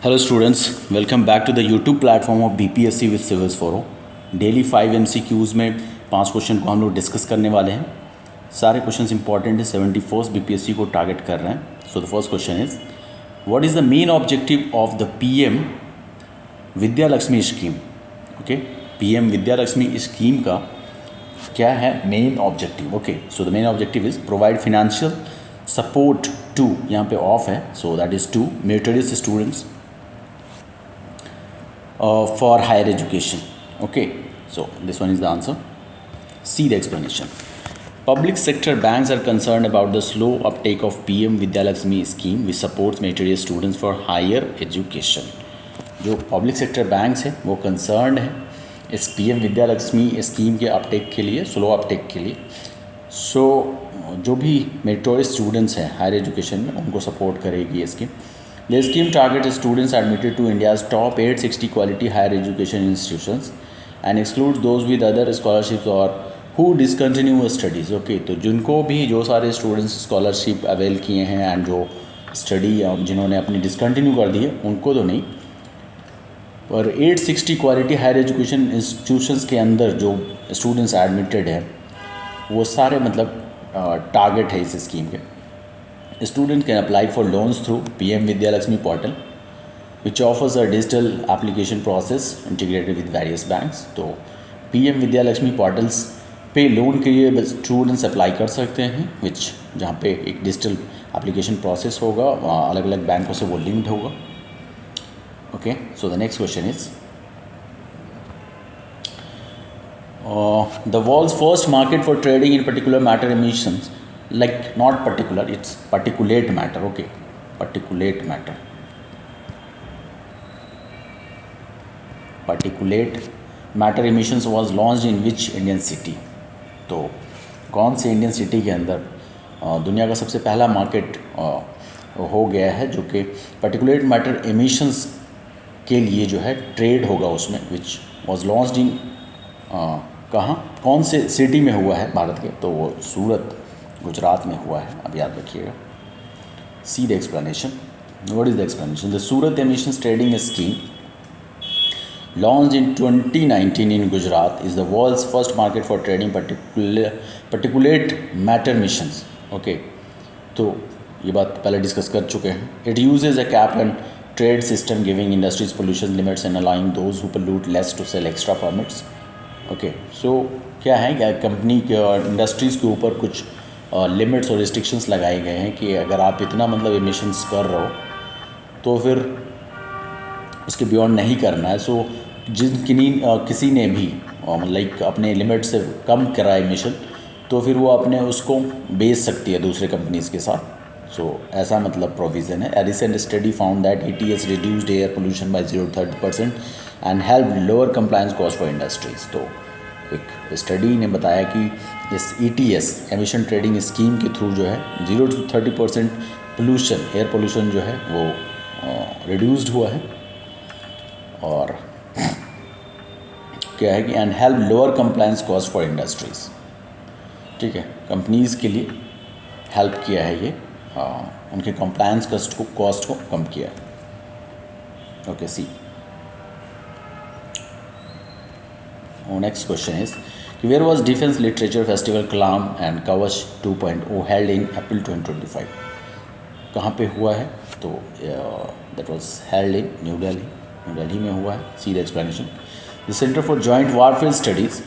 Hello students, welcome back to the YouTube platform of BPSC with Civils Forum. Daily 5 MCQs में 5 question को हम लोग discuss करने वाले हैं. सारे क्वेश्चंस इंपॉर्टेंट है, 71st BPSC को टारगेट कर रहे हैं. So the first question is what is the main objective of the PM Vidya Lakshmi scheme. Okay, PM Vidya Lakshmi scheme का क्या है main objective. Okay, so the main objective is provide financial support to, यहाँ पे of है, so that is to meritorious students for higher education. Okay, so this one is the answer. See the explanation. Public sector banks are concerned about the slow uptake of PM Vidya Lakshmi scheme which supports meritorious students for higher education. जो public sector banks हैं वो concern है इस PM Vidya Lakshmi scheme के Uptake के लिए, slow Uptake के लिए. सो जो भी मेरिटोरियस स्टूडेंट्स हैं हायर एजुकेशन में उनको सपोर्ट करेगी ये scheme. The scheme targets students admitted to India's top 860 quality higher education institutions and excludes those with other scholarships or who discontinue studies. Okay, तो जिनको भी जो सारे स्टूडेंट्स स्कॉलरशिप अवेल किए हैं एंड जो स्टडी जिन्होंने अपनी डिसकंटिन्यू कर दी है उनको तो नहीं, पर 860 क्वालिटी हायर एजुकेशन इंस्टीट्यूशंस के अंदर जो स्टूडेंट्स एडमिटेड हैं वो सारे मतलब टारगेट है इस स्कीम के. Students can apply for loans through PM Vidya Lakshmi portal, which offers a digital application process integrated with various banks. तो PM Vidya Lakshmi portals पे लोन के लिए स्टूडेंट्स अप्लाई कर सकते हैं, विच जहाँ पे एक डिजिटल एप्लीकेशन प्रोसेस होगा, अलग अलग बैंकों से वो लिंक्ड होगा. Okay, so the next question is the world's first market for trading in particular matter emissions, like not particular, it's particulate matter. Okay, particulate matter, particulate matter emissions was launched in which Indian city. तो कौन से Indian city के अंदर दुनिया का सबसे पहला market हो गया है जो कि पर्टिकुलेट मैटर एमिशंस के लिए जो है ट्रेड होगा उसमें, विच वॉज लॉन्च्ड इन कहाँ, कौन से सिटी में हुआ है भारत के, तो वो सूरत गुजरात में हुआ है, अब याद रखिएगा. सी the explanation. What is the explanation? The Surat emissions trading scheme launched in 2019 in Gujarat is the world's first market for trading particulate matter emissions. Okay, तो ये बात पहले डिस्कस कर चुके हैं. It uses a cap and trade system giving industries pollution limits and allowing those who pollute less to sell extra permits. Okay, so क्या है क्या कंपनी के और इंडस्ट्रीज़ के ऊपर कुछ लिमिट्स और रिस्ट्रिक्शंस लगाए गए हैं कि अगर आप इतना मतलब एमिशंस कर रहे हो तो फिर उसके बियॉन्ड नहीं करना है. सो किसी ने भी लाइक अपने लिमिट से कम करा एमिशन तो फिर वो अपने उसको बेच सकती है दूसरे कंपनीज़ के साथ. सो ऐसा मतलब प्रोविज़न है. A recent study found that ETS reduced air pollution by 0.30% and helped lower compliance cost for industries. तो एक स्टडी ने बताया कि इस ETS एमिशन ट्रेडिंग स्कीम के थ्रू जो है 0 to 30% पोल्यूशन, एयर पोल्यूशन जो है वो रिड्यूस्ड हुआ है. और क्या है कि and help lower compliance cost for industries. ठीक है, कंपनीज़ के लिए हेल्प किया है ये, उनके कंप्लायंस कॉस्ट को कम किया है. Okay, see next question is where was defence literature festival Kalam and Kavach 2.0 held in April 2025. कहाँ पे हुआ है? तो that was held in new Delhi में हुआ है. सी the explanation. The centre for joint warfare studies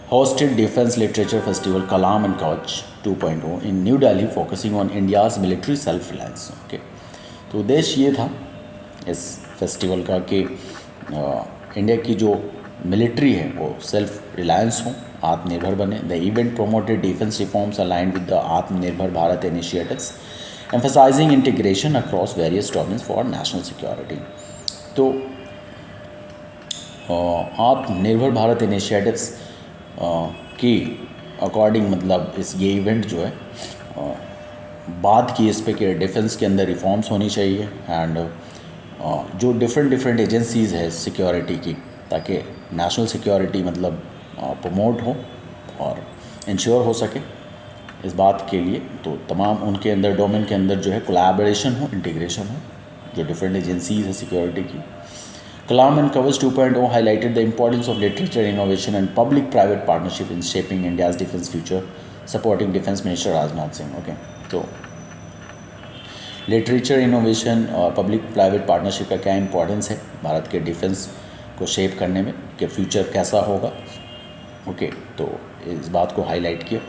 hosted Defense Literature Festival Kalam and Kavach 2.0 in New Delhi, focusing on India's military self-reliance. Okay, तो उद्देश्य ये था इस फेस्टिवल का कि इंडिया की जो मिलिट्री है वो सेल्फ रिलायंस हो, आत्मनिर्भर बने. The event promoted defence reforms aligned with the Atmanirbhar Bharat initiatives emphasising integration across various domains for national security. तो आत्मनिर्भर भारत इनिशिएटिव्स की अकॉर्डिंग मतलब ये इवेंट जो है बात की इस पे कि डिफेंस के अंदर रिफॉर्म्स होनी चाहिए एंड जो डिफरेंट एजेंसीज़ है सिक्योरिटी की, ताकि नेशनल सिक्योरिटी मतलब प्रमोट हो और इंश्योर हो सके. इस बात के लिए तो तमाम उनके अंदर डोमेन के अंदर जो है कोलैबोरेशन हो, इंटीग्रेशन हो, जो डिफरेंट एजेंसीज हैं सिक्योरिटी की। कलाम and Kavach 2.0 highlighted the importance of literature innovation and public private partnership in shaping India's defence future, supporting defence minister Rajnath Singh. Okay, तो लिटरेचर इनोवेशन और पब्लिक प्राइवेट पार्टनरशिप का क्या इंपॉर्टेंस है भारत के डिफेंस को शेप करने में, कि फ्यूचर कैसा होगा। ओके, तो इस बात को हाईलाइट किया।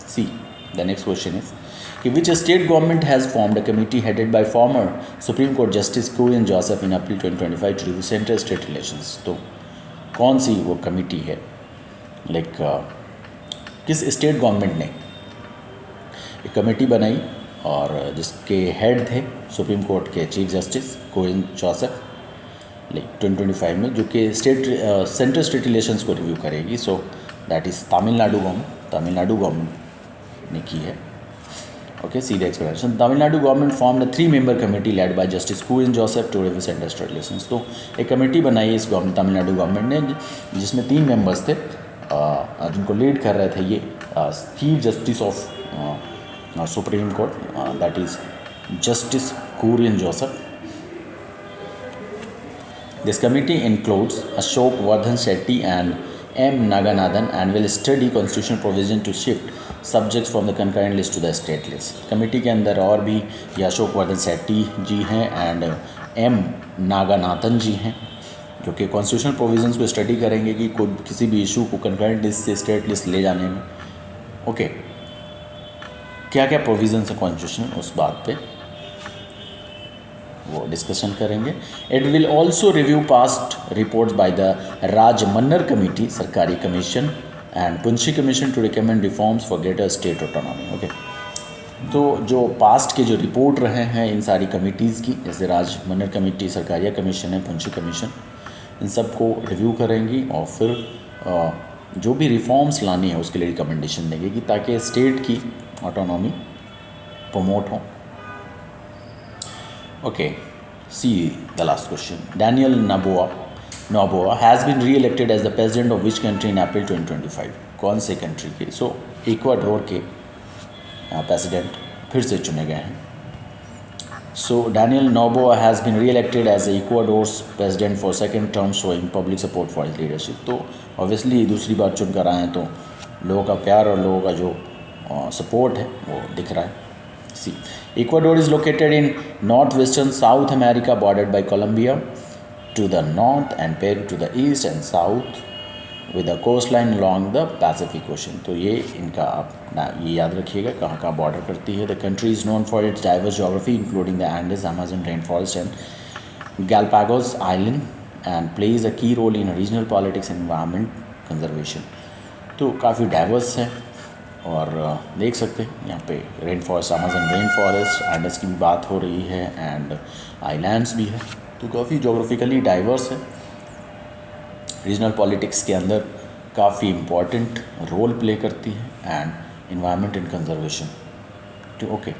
See the next question is कि which state government has formed a committee headed by former supreme court justice Kurian Joseph in April 2025 to review central state relations. तो कौन सी वो कमिटी है, किस स्टेट गवर्नमेंट ने एक कमेटी बनाई और जिसके हेड थे सुप्रीम कोर्ट के चीफ जस्टिस कुरियन जोसेफ 2025 में, जो कि सेंट्रल स्टेट रिलेशंस को रिव्यू करेगी। So that is Tamil Nadu government ने की है। Okay, see the explanation. Tamil Nadu government form the 3-member committee led by justice Kurian Joseph to review central state relations. तो एक कमेटी बनाई इस तमिलनाडु गवर्नमेंट ने, जिसमें 3 मेंबर्स थे, जिनको लीड कर रहे थे ये chief justice of supreme court, that is justice Kurian Joseph. This committee includes Ashok Vardhan Shetty and M. Naganathan and will study constitutional provision to shift subjects from the concurrent list to the state list. Committee के अंदर और भी ये अशोक वर्धन सेट्टी जी हैं and M. नागानाथन जी हैं, जो कि constitutional provisions को स्टडी करेंगे कि कोई किसी भी इशू को कंकरेंट लिस्ट से स्टेट लिस्ट ले जाने में ओके क्या क्या प्रोविजंस है कॉन्स्टिट्यूशनल, उस बात पे वो डिस्कशन करेंगे। It will also review past reports by the Rajamannar committee, Sarkaria commission and Punchhi commission to recommend reforms for greater state autonomy. Okay, तो जो पास्ट के जो रिपोर्ट रहे हैं इन सारी कमिटीज़ की, जैसे राजमन्नर कमेटी, सरकारिया कमीशन है, पुंछी कमीशन, इन सब को रिव्यू करेंगी और फिर जो भी रिफॉर्म्स लानी है उसके लिए रिकमेंडेशन देंगे कि ताकि स्टेट की ऑटोनॉमी प्रमोट हो। Okay, see the last question. Daniel Noboa has been re-elected as the president of which country in April 2025? कौन से कंट्री के? So इक्वाडोर के प्रेसिडेंट फिर से चुने गए हैं। So Daniel Noboa has been re-elected as Ecuador's president for second term, showing public support for his leadership. तो obviously दूसरी बार चुनकर आए हैं तो लोगों का प्यार और लोगों का जो सपोर्ट है वो दिख रहा है। See, Ecuador is located in northwestern South America, bordered by Colombia to the north and Peru to the east and south, with a coastline along the Pacific Ocean. तो ये इनका आप ये याद रखिएगा कहाँ कहाँ बॉर्डर करती है। The country is known for its diverse geography, including the Andes, Amazon rainforest, and Galapagos Island, and plays a key role in regional politics and environment conservation. तो काफ़ी डाइवर्स है और देख सकते हैं यहाँ पे rain forest, Amazon rain forest, Indus की भी बात हो रही है एंड आइलैंड्स भी है, तो काफ़ी जोग्राफिकली डाइवर्स है। रीजनल पॉलिटिक्स के अंदर काफ़ी इम्पॉर्टेंट रोल प्ले करती है एंड इन्वायरमेंट एंड कंजर्वेशन। तो ओके,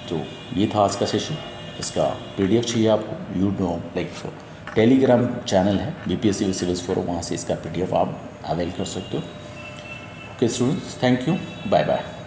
तो ये था आज का सेशन। इसका PDF चाहिए आपको, यू नो टेलीग्राम चैनल है BPSC सिविल्स फोरम, वहाँ से इसका PDF आप अवेल कर सकते हो। Okay students, thank you, bye bye.